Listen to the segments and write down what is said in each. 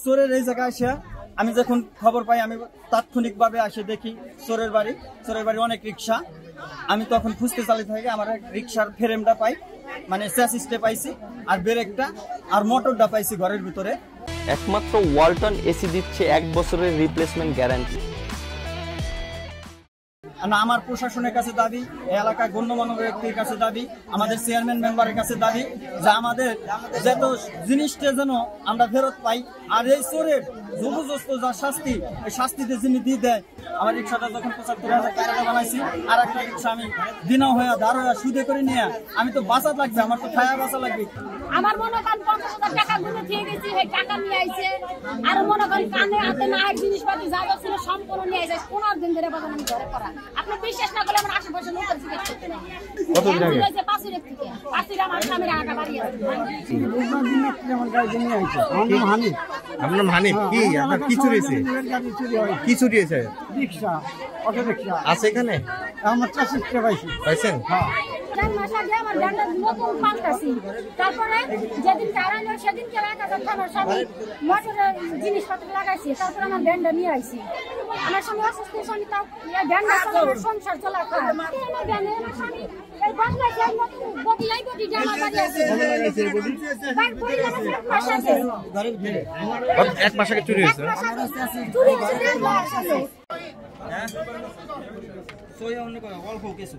চোরের এই জায়গায় আসে আমি যখন খবর পাই আমি তাৎক্ষণিকভাবে আসে দেখি চোরের বাড়ি অনেক রিক্সা। আমি তখন খুঁজতে চালিয়ে থাকি, আমার রিক্সার ফ্রেমটা পাই, মানে চ্যাসিসটা পাইছি, আর ব্রেকটা আর মোটরটা পাইছি ঘরের ভিতরে। একমাত্র ওয়ালটন এসি দিচ্ছে 1 বছরের রিপ্লেসমেন্ট গ্যারান্টি। আমার প্রশাসনের কাছে দাবি, এলাকার গণ্যমান্য ব্যক্তির কাছে দাবি, আমাদের চেয়ারম্যান মেম্বারের কাছে দাবি যে আমাদের যত জিনিসটা যেন আমরা ফেরত পাই। আর এই চোরের জবরদস্ত যা শাস্তি, এই শাস্তিতে যিনি দিয়ে দেয়। আমার রিক্সাটা যখন ৭৫,০০০ টাকা বানাইছি, আর একটা রিক্সা আমি দিনা হয়ে ধার হয়ে সুদে করে নিয়ে আমি তো বাঁচা লাগবে, আমার তো খায়া বাঁচা লাগবে। আমার মনে করেন ৫০,০০০ টাকা গুলো দিয়ে গেছি, এই টাকা নিয়ে আইছে। আর মনে করেন কানে হাতে না এক জিনিসপাতি যা যা ছিল সম্পূর্ণ নিয়ে আইছে। ১৫ দিন ধরে বাজার আমি ঘরে করা। আপনি বিশ্বাস না করলে আমার আশেপাশে লোকের জিজ্ঞেস করতে না। কতদিন আগে? পাঁচিরের থেকে। পাঁচির আমার স্বামীর আগা বাড়ি আছে। আপনার নাম হানিফ? কি আপনার কি চুরিয়েছে? কি চুরিয়েছে? রিক্সা, অটো রিক্সা আছে এখানে? আমার চাষিটা পাইছেন? হ্যাঁ। আমার ডান্ডা নতুন পাল্টাছি। তারপরে যেদিন কারাইল সেদিনকে ১,০০০ টাকার স্বামী মোটরের জিনিসপত্র লাগাইছি। তারপরে আমার ব্যান্ডটা নিয়ে আইছি। আমার স্বামী অসুস্থ, স্বামী তাও ব্যান্ডটা চালানোর সংসার চলা খায়। আমার ব্যান্ডে আমার স্বামী এই বদলাইছে, এই নতুন বডি এই বডি জামা বাড়ি আছে। বডি লাগাইছে এক মাস আগে। এক মাস আগে চুরি হয়েছে? চুরি হয়েছে এক মাস আগে। হ্যাঁ, সই অন্য করে অল্প কিছু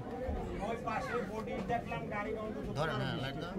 ধরেন না লাইট দাও।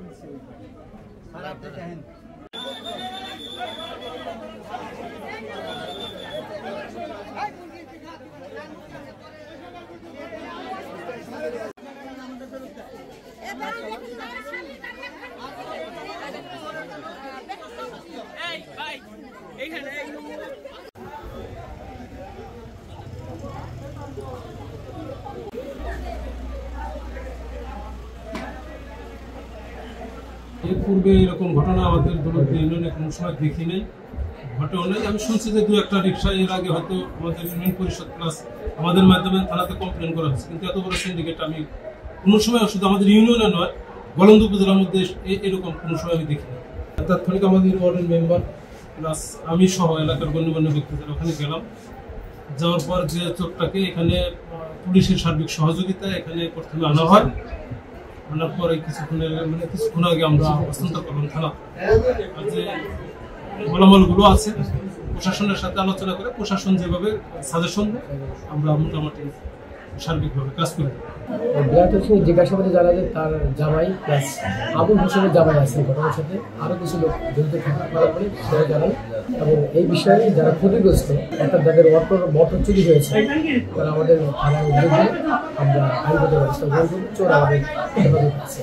এর পূর্বে এরকম ঘটনা আমাদের ইউনিয়নে কোনো সময় দেখি নাই, ঘটেও নাই। আমি শুনছি যে ২-১টা রিক্সা এর আগে হয়তো আমাদের ইউনিয়ন পরিষদ প্লাস আমাদের মাধ্যমে থানাতে কমপ্লেন করা হয়েছে, কিন্তু এত বড় সিন্ডিকেট আমি কোনো সময়, শুধু আমাদের ইউনিয়নে নয় গলন্দ উপজেলার মধ্যে এরকম কোনো সময় আমি দেখিনি। তাৎক্ষণিক আমাদের ওয়ার্ডের মেম্বার প্লাস আমি সহ এলাকার গণ্যমান্য ব্যক্তিদের ওখানে গেলাম। যাওয়ার পর যে চোরটাকে এখানে পুলিশের সার্বিক সহযোগিতা এখানে প্রথমে আনা হয়। আনার পরে কিছুক্ষণ আগে আমরা হস্তান্তর করলাম থানা। আর যে মালামালগুলো আছে প্রশাসনের সাথে আলোচনা করে প্রশাসন যেভাবে সাজেশন দেয় আমরা মোটামুটি সার্বিকভাবে কাজ করি। জিজ্ঞাসাবাদে জানা যায় তার জামাই প্লাস আবুল হোসেনের জামাই আছে ঘটনার সাথে আরো কিছু লোক জড়িত থাকার বলে সেটা জানান। এবং এই বিষয়ে যারা ক্ষতিগ্রস্ত অর্থাৎ যাদের মোটর চুরি হয়েছে তারা আমাদের থানায় উদ্যোগ দিয়ে আমরা আইনগত ব্যবস্থা গ্রহণ করব। চোর আমাদের হেফাজত আছে।